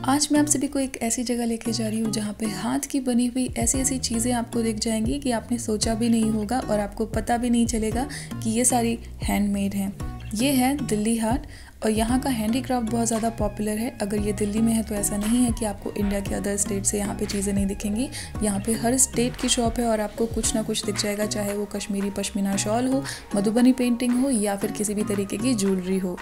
आज मैं आप सभी को एक ऐसी जगह लेके जा रही हूँ जहाँ पे हाथ की बनी हुई ऐसी ऐसी चीज़ें आपको दिख जाएंगी कि आपने सोचा भी नहीं होगा और आपको पता भी नहीं चलेगा कि ये सारी हैंडमेड हैं। ये है दिल्ली हाट और यहाँ का हैंडीक्राफ्ट बहुत ज़्यादा पॉपुलर है। अगर ये दिल्ली में है तो ऐसा नहीं है कि आपको इंडिया के अदर स्टेट से यहाँ पे चीज़ें नहीं दिखेंगी। यहाँ पे हर स्टेट की शॉप है और आपको कुछ ना कुछ दिख जाएगा, चाहे वो कश्मीरी पश्मीना शॉल हो, मधुबनी पेंटिंग हो या फिर किसी भी तरीके की ज्वेलरी हो।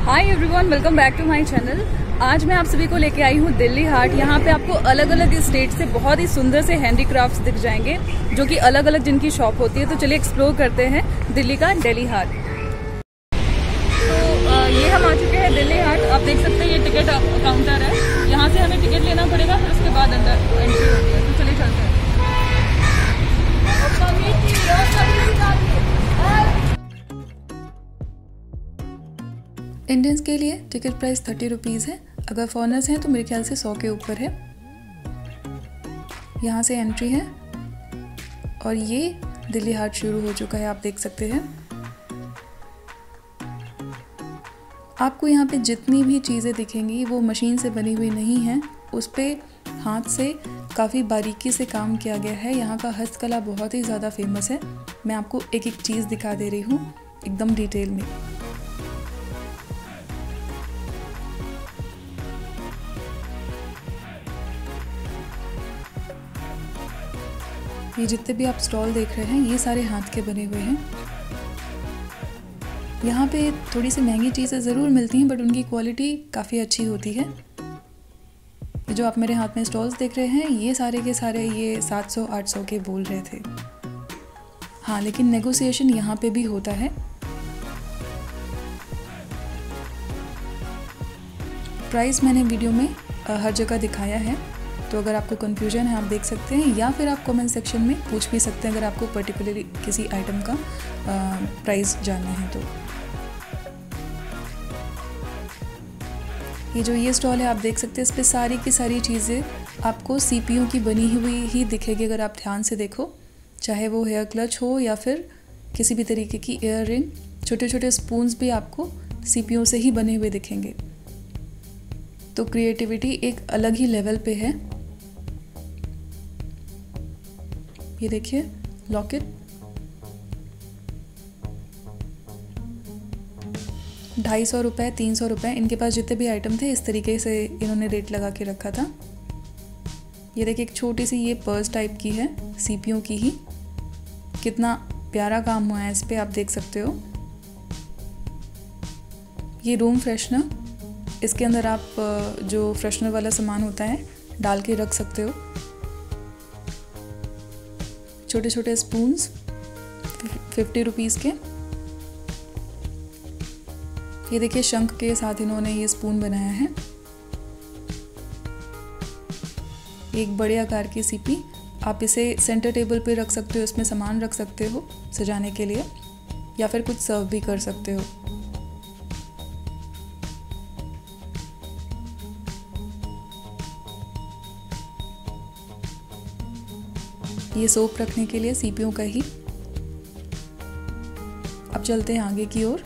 Hi everyone, welcome back to my channel. आज मैं आप सभी को लेके आई हूँ दिल्ली हाट। यहाँ पे आपको अलग अलग स्टेट से बहुत ही सुंदर से हैंडीक्राफ्ट्स दिख जाएंगे जो कि अलग अलग जिनकी शॉप होती है। तो चलिए एक्सप्लोर करते हैं दिल्ली का दिल्ली हाट। तो ये हम आ चुके हैं दिल्ली हाट। आप देख सकते हैं ये टिकट काउंटर है, यहाँ से हमें टिकट लेना पड़ेगा, फिर उसके बाद अंदर एंट्री होती है। तो चलिए चलते हैं। इंडियंस के लिए टिकट प्राइस 30 रुपीज़ है। अगर फॉरेनर्स हैं तो मेरे ख्याल से 100 के ऊपर है। यहाँ से एंट्री है और ये दिल्ली हाट शुरू हो चुका है, आप देख सकते हैं। आपको यहाँ पे जितनी भी चीज़ें दिखेंगी वो मशीन से बनी हुई नहीं हैं, उस पर हाथ से काफ़ी बारीकी से काम किया गया है। यहाँ का हस्तकला बहुत ही ज़्यादा फेमस है। मैं आपको एक एक चीज़ दिखा दे रही हूँ एकदम डिटेल में। ये जितने भी आप स्टॉल देख रहे हैं ये सारे हाथ के बने हुए हैं। यहाँ पे थोड़ी सी महंगी चीज़ें ज़रूर मिलती हैं बट उनकी क्वालिटी काफ़ी अच्छी होती है। ये जो आप मेरे हाथ में स्टॉल्स देख रहे हैं ये सारे के सारे ये 700-800 के बोल रहे थे। हाँ, लेकिन नेगोशिएशन यहाँ पे भी होता है। प्राइस मैंने वीडियो में हर जगह दिखाया है, तो अगर आपको कन्फ्यूजन है आप देख सकते हैं या फिर आप कमेंट सेक्शन में पूछ भी सकते हैं अगर आपको पर्टिकुलरली किसी आइटम का प्राइस जानना है तो। ये जो ये स्टॉल है आप देख सकते हैं, इस पे सारी की सारी चीज़ें आपको सीपीयू की बनी हुई ही दिखेगी अगर आप ध्यान से देखो। चाहे वो हेयर क्लच हो या फिर किसी भी तरीके की ईयर रिंग, छोटे छोटे स्पून्स भी आपको सीपीयू से ही बने हुए दिखेंगे। तो क्रिएटिविटी एक अलग ही लेवल पे है। ये देखिए लॉकेट 250 रुपये, 300 रुपये, इनके पास जितने भी आइटम थे इस तरीके से इन्होंने रेट लगा के रखा था। ये देखिए एक छोटी सी ये पर्स टाइप की है, सीपीयू की ही। कितना प्यारा काम हुआ है इस पे, आप देख सकते हो। ये रूम फ्रेशनर, इसके अंदर आप जो फ्रेशनर वाला सामान होता है डाल के रख सकते हो। छोटे छोटे स्पून्स 50 रुपीज़ के। ये देखिए शंख के साथ इन्होंने ये स्पून बनाया है। एक बड़े आकार की सीपी, आप इसे सेंटर टेबल पे रख सकते हो, इसमें सामान रख सकते हो सजाने के लिए या फिर कुछ सर्व भी कर सकते हो। ये सोप रखने के लिए सीपीयू का ही। अब चलते हैं आगे की ओर।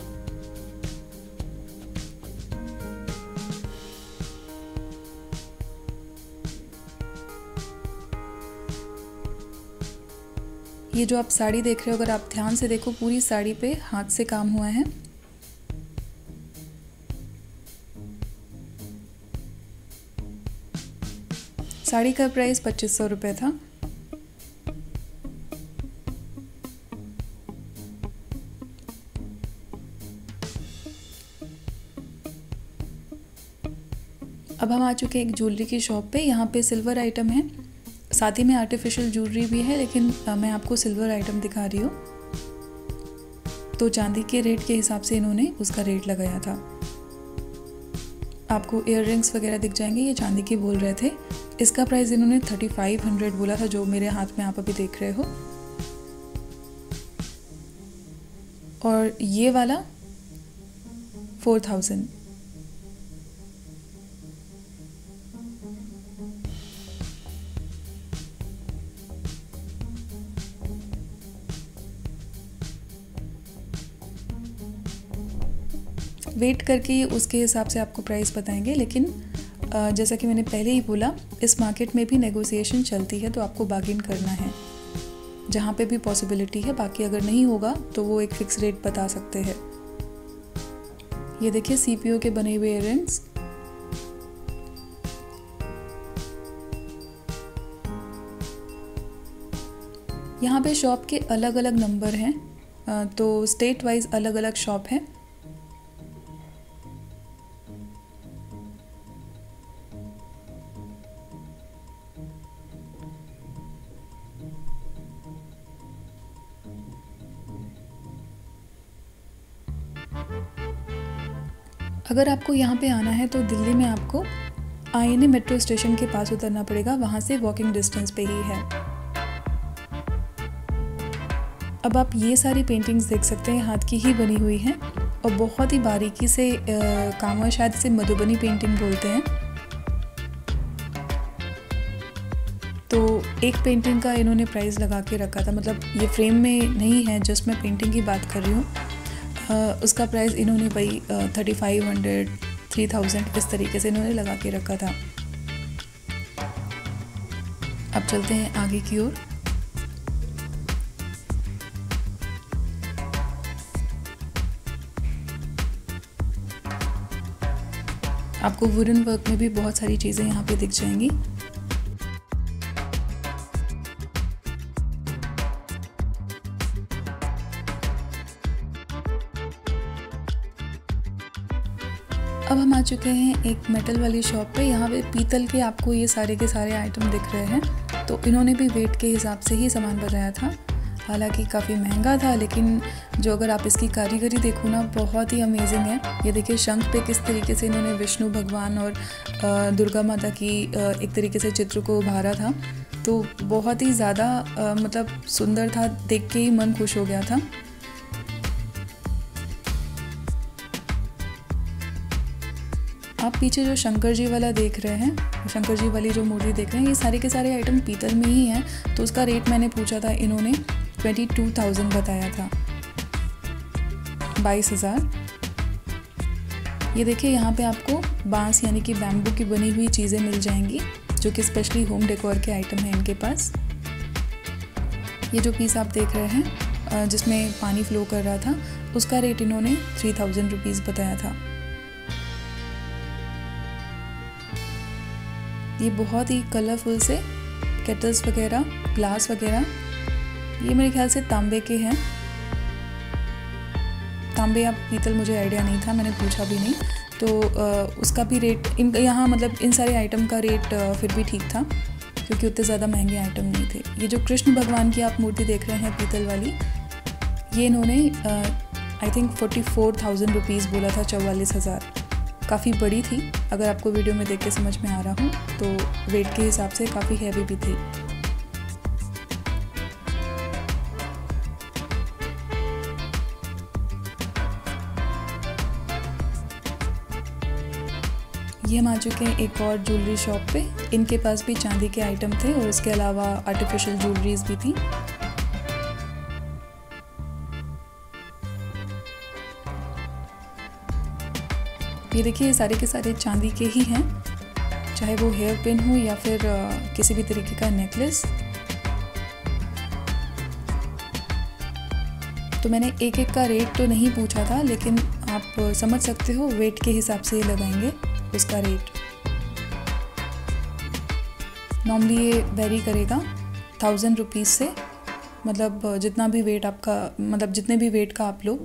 ये जो आप साड़ी देख रहे हो अगर आप ध्यान से देखो पूरी साड़ी पे हाथ से काम हुआ है। साड़ी का प्राइस 2500 रुपये था। अब हम आ चुके हैं एक ज्वेलरी की शॉप पे। यहाँ पे सिल्वर आइटम है, साथ ही में आर्टिफिशियल ज्वेलरी भी है, लेकिन मैं आपको सिल्वर आइटम दिखा रही हूँ। तो चांदी के रेट के हिसाब से इन्होंने उसका रेट लगाया था। आपको ईयर रिंग्स वगैरह दिख जाएंगे, ये चांदी के बोल रहे थे। इसका प्राइस इन्होंने 3500 बोला था, जो मेरे हाथ में आप अभी देख रहे हो। और ये वाला 4000। वेट करके उसके हिसाब से आपको प्राइस बताएंगे, लेकिन जैसा कि मैंने पहले ही बोला, इस मार्केट में भी नेगोशिएशन चलती है, तो आपको बार्गेन करना है जहाँ पे भी पॉसिबिलिटी है। बाकी अगर नहीं होगा तो वो एक फिक्स रेट बता सकते हैं। ये देखिए सीपीओ के बने हुए इयररिंग्स। यहाँ पे शॉप के अलग अलग नंबर हैं, तो स्टेट वाइज अलग अलग शॉप है। अगर आपको यहाँ पे आना है तो दिल्ली में आपको आईएनए मेट्रो स्टेशन के पास उतरना पड़ेगा, वहाँ से वॉकिंग डिस्टेंस पे ही है। अब आप ये सारी पेंटिंग्स देख सकते हैं, हाथ की ही बनी हुई हैं और बहुत ही बारीकी से काम है। शायद इसे मधुबनी पेंटिंग बोलते हैं। तो एक पेंटिंग का इन्होंने प्राइस लगा के रखा था, मतलब ये फ्रेम में नहीं है, जस्ट मैं पेंटिंग की बात कर रही हूँ। उसका प्राइस इन्होंने भाई 3500, 3000 इस तरीके से इन्होंने लगा के रखा था। अब चलते हैं आगे की ओर। आपको वुडन वर्क में भी बहुत सारी चीज़ें यहाँ पे दिख जाएंगी। अब हम आ चुके हैं एक मेटल वाली शॉप पे। यहाँ पे पीतल के आपको ये सारे के सारे आइटम दिख रहे हैं। तो इन्होंने भी वेट के हिसाब से ही सामान बनाया था, हालांकि काफ़ी महंगा था, लेकिन जो अगर आप इसकी कारीगरी देखो ना, बहुत ही अमेजिंग है। ये देखिए शंख पे किस तरीके से इन्होंने विष्णु भगवान और दुर्गा माता की एक तरीके से चित्र को उभारा था। तो बहुत ही ज़्यादा मतलब सुंदर था, देख के ही मन खुश हो गया था। आप पीछे जो शंकर जी वाला देख रहे हैं, शंकर जी वाली जो मूर्ति देख रहे हैं, ये सारे के सारे आइटम पीतल में ही हैं। तो उसका रेट मैंने पूछा था, इन्होंने 22,000 बताया था, 22,000। ये देखिए यहाँ पे आपको बांस यानी कि बैम्बू की बनी हुई चीज़ें मिल जाएंगी, जो कि स्पेशली होम डेकोर के आइटम हैं इनके पास। ये जो पीस आप देख रहे हैं जिसमें पानी फ्लो कर रहा था, उसका रेट इन्होंने 3000 रुपीज़ बताया था। ये बहुत ही कलरफुल से केटल्स वगैरह, ग्लास वगैरह, ये मेरे ख्याल से तांबे के हैं। तांबे या पीतल मुझे आइडिया नहीं था, मैंने पूछा भी नहीं। तो उसका भी रेट यहाँ मतलब इन सारे आइटम का रेट फिर भी ठीक था, क्योंकि उतने ज़्यादा महंगे आइटम नहीं थे। ये जो कृष्ण भगवान की आप मूर्ति देख रहे हैं पीतल वाली, ये इन्होंने आई थिंक 44,000 रुपीज़ बोला था, 44,000। काफ़ी बड़ी थी, अगर आपको वीडियो में देख के समझ में आ रहा हो तो वेट के हिसाब से काफ़ी हैवी भी थी। ये हम आ चुके हैं एक और ज्वेलरी शॉप पे। इनके पास भी चांदी के आइटम थे और इसके अलावा आर्टिफिशियल ज्वेलरीज भी थी। ये देखिए सारे के सारे चांदी के ही हैं, चाहे वो हेयर पिन हो या फिर किसी भी तरीके का नेकलेस। तो मैंने एक एक का रेट तो नहीं पूछा था, लेकिन आप समझ सकते हो वेट के हिसाब से लगाएंगे उसका रेट। नॉर्मली ये वेरी करेगा 1000 रुपीज़ से, मतलब जितना भी वेट आपका, मतलब जितने भी वेट का आप लो।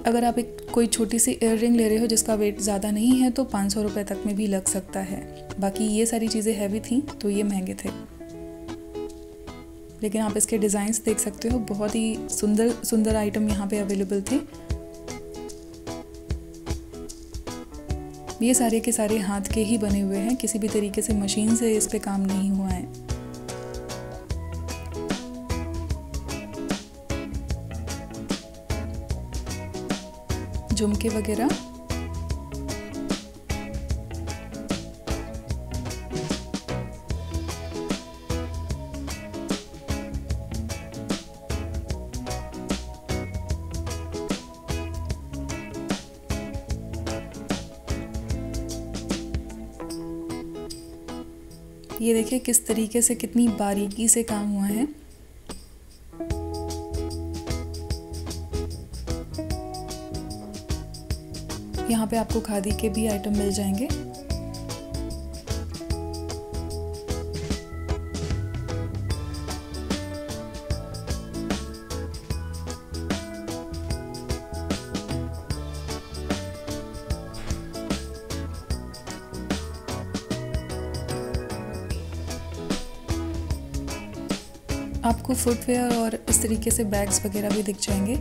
अगर आप एक कोई छोटी सी ईयररिंग ले रहे हो जिसका वेट ज़्यादा नहीं है तो 500 रुपये तक में भी लग सकता है। बाकी ये सारी चीज़ें हैवी थी तो ये महंगे थे, लेकिन आप इसके डिज़ाइंस देख सकते हो, बहुत ही सुंदर सुंदर आइटम यहाँ पे अवेलेबल थे। ये सारे के सारे हाथ के ही बने हुए हैं, किसी भी तरीके से मशीन से इस पे काम नहीं हुआ है। झुमके वगैरह, ये देखिए किस तरीके से कितनी बारीकी से काम हुआ है। यहाँ पे आपको खादी के भी आइटम मिल जाएंगे। आपको फुटवेयर और इस तरीके से बैग्स वगैरह भी दिख जाएंगे।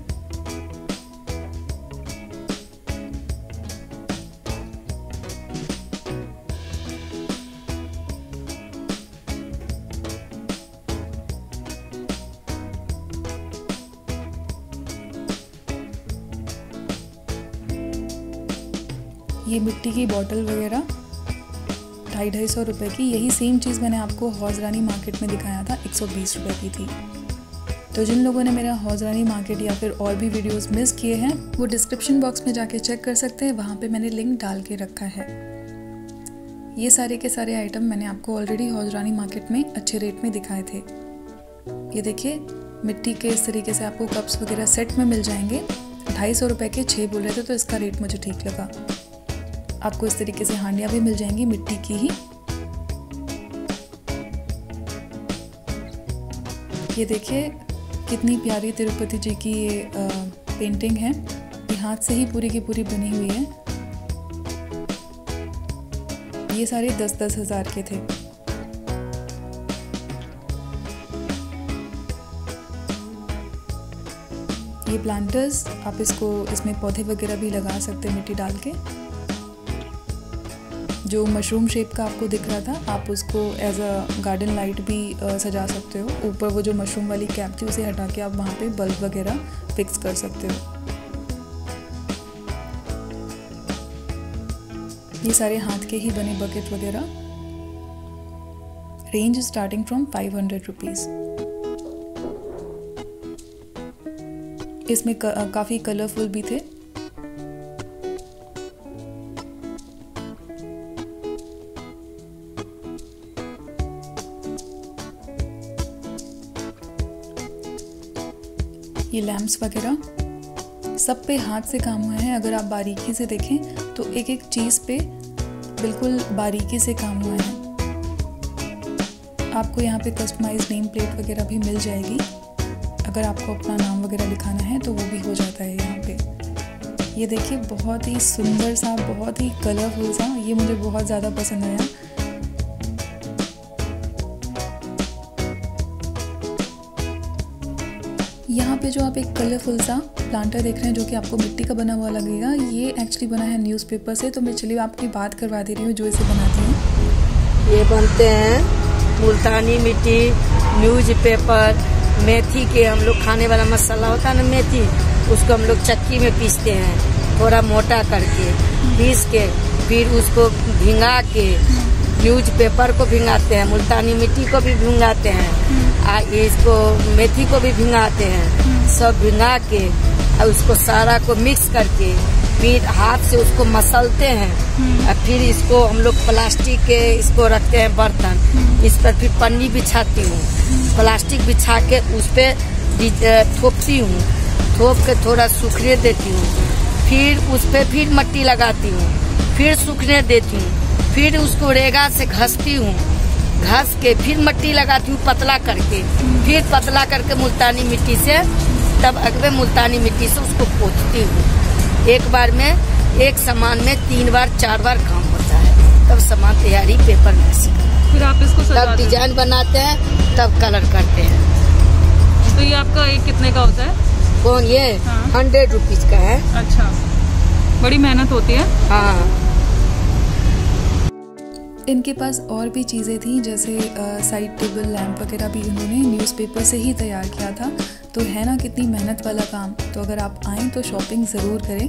ये मिट्टी की बोतल वगैरह 250 रुपये की। यही सेम चीज़ मैंने आपको हौज रानी मार्केट में दिखाया था, 120 रुपये की थी। तो जिन लोगों ने मेरा हौज रानी मार्केट या फिर और भी वीडियोस मिस किए हैं वो डिस्क्रिप्शन बॉक्स में जाके चेक कर सकते हैं, वहाँ पे मैंने लिंक डाल के रखा है। ये सारे के सारे आइटम मैंने आपको ऑलरेडी हौज रानी मार्केट में अच्छे रेट में दिखाए थे। ये देखिए मिट्टी के इस तरीके से आपको कप्स वगैरह सेट में मिल जाएंगे। 250 रुपये के 6 बोल रहे थे तो इसका रेट मुझे ठीक लगा। आपको इस तरीके से हांडियाँ भी मिल जाएंगी मिट्टी की ही। ये देखिए कितनी प्यारी तिरुपति जी की ये पेंटिंग है। ये हाथ से ही पूरी की पूरी बनी हुई है। ये सारे 10-10 हज़ार के थे। ये प्लांटर्स, आप इसमें पौधे वगैरह भी लगा सकते हैं मिट्टी डाल के। जो मशरूम शेप का आपको दिख रहा था, आप उसको एज अ गार्डन लाइट भी सजा सकते हो। ऊपर वो जो मशरूम वाली कैप थी उसे हटा के आप वहाँ पे बल्ब वगैरह फिक्स कर सकते हो। ये सारे हाथ के ही बने बकेट वगैरह। Range starting from 500 rupees. इसमें काफ़ी कलरफुल भी थे। ये लैम्प्स वगैरह सब पे हाथ से काम हुआ है। अगर आप बारीकी से देखें तो एक एक चीज़ पे बिल्कुल बारीकी से काम हुआ है। आपको यहाँ पे कस्टमाइज नेम प्लेट वगैरह भी मिल जाएगी। अगर आपको अपना नाम वगैरह लिखाना है तो वो भी हो जाता है यहाँ पे। ये देखिए बहुत ही सुंदर सा, बहुत ही कलरफुल सा, ये मुझे बहुत ज़्यादा पसंद आया। यहाँ पे जो आप एक कलरफुल सा प्लांटर देख रहे हैं जो कि आपको मिट्टी का बना हुआ लगेगा, ये एक्चुअली बना है न्यूज़पेपर से। तो मैं चलिए आपकी बात करवा दे रही हूँ जो इसे बनाती हैं। ये बनते हैं मुल्तानी मिट्टी, न्यूज़पेपर, मेथी के। हम लोग खाने वाला मसाला होता है ना मेथी, उसको हम लोग चक्की में पीसते हैं थोड़ा मोटा करके। पीस के फिर उसको भिंगा के न्यूज़पेपर को भिंगाते हैं, मुल्तानी मिट्टी को भी भिंगाते हैं, इसको मेथी को भी भिंगाते हैं। सब भिंगा के और उसको सारा को मिक्स करके फिर हाथ से उसको मसलते हैं। और फिर इसको हम लोग प्लास्टिक के इसको रखते हैं बर्तन, इस पर फिर पन्नी बिछाती हूँ, प्लास्टिक बिछा के उस पर थोपती हूँ, थोप के थोड़ा सूखने देती हूँ। फिर उस पर फिर मट्टी लगाती हूँ, फिर सूखने देती हूँ, फिर उसको रेगा से घसती हूँ, घस के फिर मट्टी लगाती हूँ पतला करके, फिर पतला करके मुल्तानी मिट्टी से, तब अगले मुल्तानी मिट्टी से उसको पोंछती हूँ। एक बार में एक सामान में 3 बार 4 बार काम होता है। तब सामान तैयारी पेपर में से फिर आप इसको तब डिजाइन बनाते हैं, तब कलर करते हैं। तो ये आपका एक कितने का होता है? कौन ये? 100 रुपीज का है। अच्छा, बड़ी मेहनत होती है। हाँ। इनके पास और भी चीज़ें थी, जैसे साइड टेबल लैंप वगैरह भी इन्होंने न्यूज़पेपर से ही तैयार किया था। तो है ना कितनी मेहनत वाला काम। तो अगर आप आएँ तो शॉपिंग ज़रूर करें।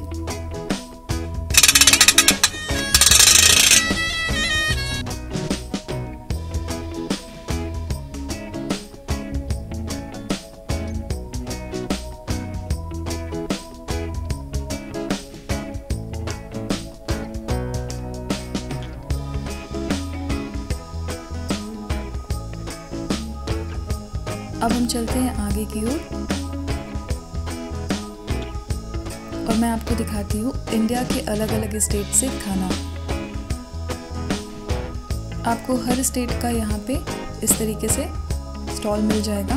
अब हम चलते हैं आगे की ओर और मैं आपको दिखाती हूँ इंडिया के अलग अलग स्टेट से खाना। आपको हर स्टेट का यहाँ पे इस तरीके से स्टॉल मिल जाएगा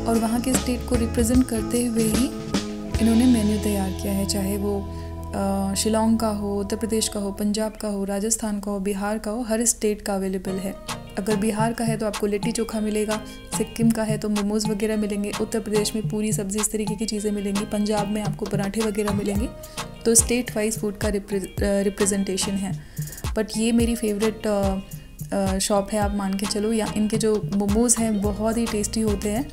और वहाँ के स्टेट को रिप्रेजेंट करते हुए ही इन्होंने मेन्यू तैयार किया है, चाहे वो शिलोंग का हो, उत्तर प्रदेश का हो, पंजाब का हो, राजस्थान का हो, बिहार का हो, हर स्टेट का अवेलेबल है। अगर बिहार का है तो आपको लिट्टी चोखा मिलेगा, सिक्किम का है तो मोमोज़ वगैरह मिलेंगे, उत्तर प्रदेश में पूरी सब्ज़ी इस तरीके की चीज़ें मिलेंगी, पंजाब में आपको पराठे वगैरह मिलेंगे। तो स्टेट वाइज फूड का रिप्रेजेंटेशन है। बट ये मेरी फेवरेट शॉप है, आप मान के चलो। या इनके जो मोमोज़ हैं बहुत ही टेस्टी होते हैं।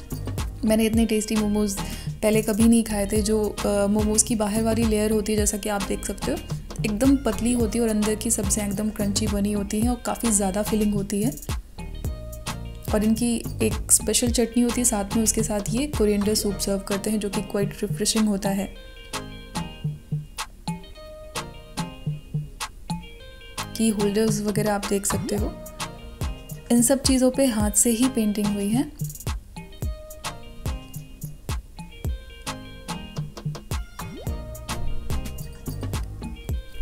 मैंने इतने टेस्टी मोमोज़ पहले कभी नहीं खाए थे। जो मोमोज़ की बाहर वाली लेयर होती है, जैसा कि आप देख सकते हो, एकदम पतली होती है और अंदर की सब्जियां एकदम क्रंची बनी होती हैं और काफ़ी ज़्यादा फिलिंग होती है। और इनकी एक स्पेशल चटनी होती है साथ में, उसके साथ ये कोरिएंडर सूप सर्व करते हैं जो कि क्वाइट रिफ्रेशिंग होता है। की होल्डर्स वगैरह आप देख सकते हो। इन सब चीज़ों पे हाथ से ही पेंटिंग हुई है।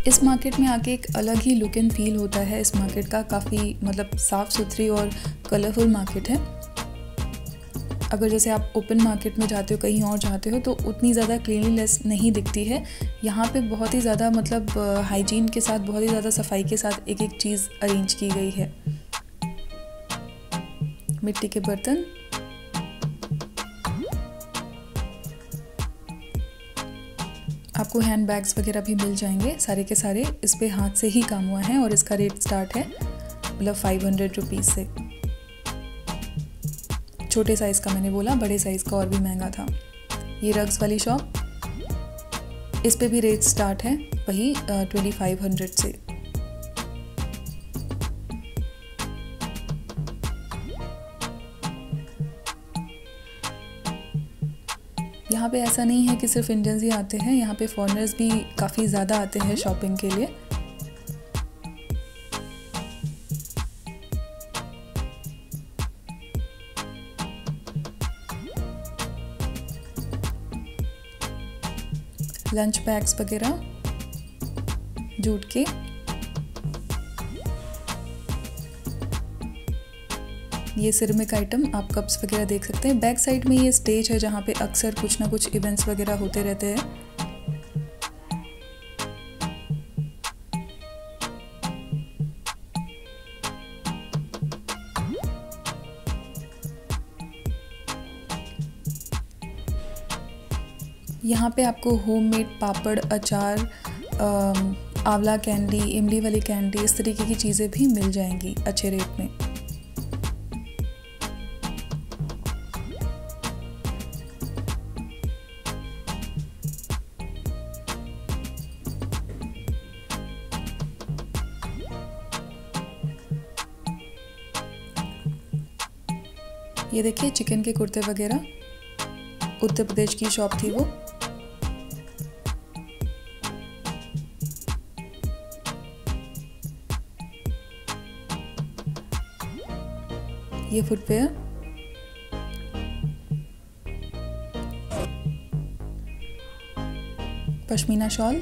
इस मार्केट में आके एक अलग ही लुक एंड फील होता है इस मार्केट का। काफ़ी मतलब साफ़ सुथरी और कलरफुल मार्केट है। अगर जैसे आप ओपन मार्केट में जाते हो, कहीं और जाते हो, तो उतनी ज़्यादा क्लीनलीनेस नहीं दिखती है। यहाँ पे बहुत ही ज़्यादा मतलब हाइजीन के साथ, बहुत ही ज़्यादा सफाई के साथ एक एक चीज़ अरेंज की गई है। मिट्टी के बर्तन, आपको हैंड बैग्स वगैरह भी मिल जाएंगे। सारे के सारे इस पे हाथ से ही काम हुआ है और इसका रेट स्टार्ट है मतलब 500 रुपीज़ से। छोटे साइज़ का मैंने बोला, बड़े साइज़ का और भी महंगा था। ये रग्स वाली शॉप, इस पे भी रेट स्टार्ट है वही 2500 से। यहाँ पे ऐसा नहीं है कि सिर्फ इंडियंस ही आते हैं, यहाँ पे फॉरेनर्स भी काफ़ी ज़्यादा आते हैं शॉपिंग के लिए। लंच बैग्स वगैरह जूट के, ये सिरेमिक आइटम, आप कप्स वगैरह देख सकते हैं। बैक साइड में ये स्टेज है जहाँ पे अक्सर कुछ ना कुछ इवेंट्स वगैरह होते रहते हैं। यहाँ पे आपको होममेड पापड़, अचार, आंवला कैंडी, इमली वाली कैंडी, इस तरीके की चीज़ें भी मिल जाएंगी अच्छे रेट में। ये देखिए चिकन के कुर्ते वगैरह, उत्तर प्रदेश की शॉप थी वो। ये फुटवेयर, पश्मीना शॉल,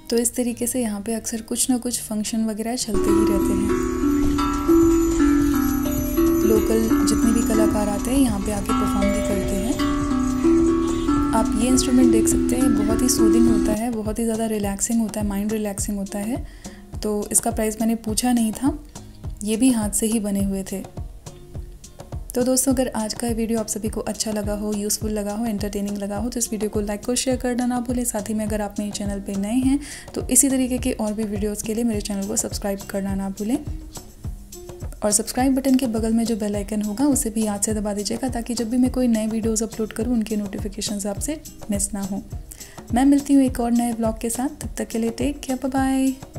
तो इस तरीके से यहाँ पे अक्सर कुछ ना कुछ फंक्शन वगैरह चलते ही रहते हैं। लोकल जितने भी कलाकार आते हैं यहाँ पे आके परफॉर्म भी करते हैं। आप ये इंस्ट्रूमेंट देख सकते हैं, बहुत ही सूदिंग होता है, बहुत ही ज़्यादा रिलैक्सिंग होता है, माइंड रिलैक्सिंग होता है। तो इसका प्राइस मैंने पूछा नहीं था, ये भी हाथ से ही बने हुए थे। तो दोस्तों, अगर आज का वीडियो आप सभी को अच्छा लगा हो, यूज़फुल लगा हो, एंटरटेनिंग लगा हो, तो इस वीडियो को लाइक और शेयर करना ना भूलें। साथ ही में अगर आप मेरे चैनल पे नए हैं तो इसी तरीके के और भी वीडियोस के लिए मेरे चैनल को सब्सक्राइब करना ना भूलें। और सब्सक्राइब बटन के बगल में जो बेल आइकन होगा उसे भी याद से दबा दीजिएगा, ताकि जब भी मैं कोई नए वीडियोस अपलोड करूँ उनके नोटिफिकेशंस आपसे मिस ना हो। मैं मिलती हूँ एक और नए ब्लॉग के साथ, तब तक के लिए टेक केयर, बाय बाय।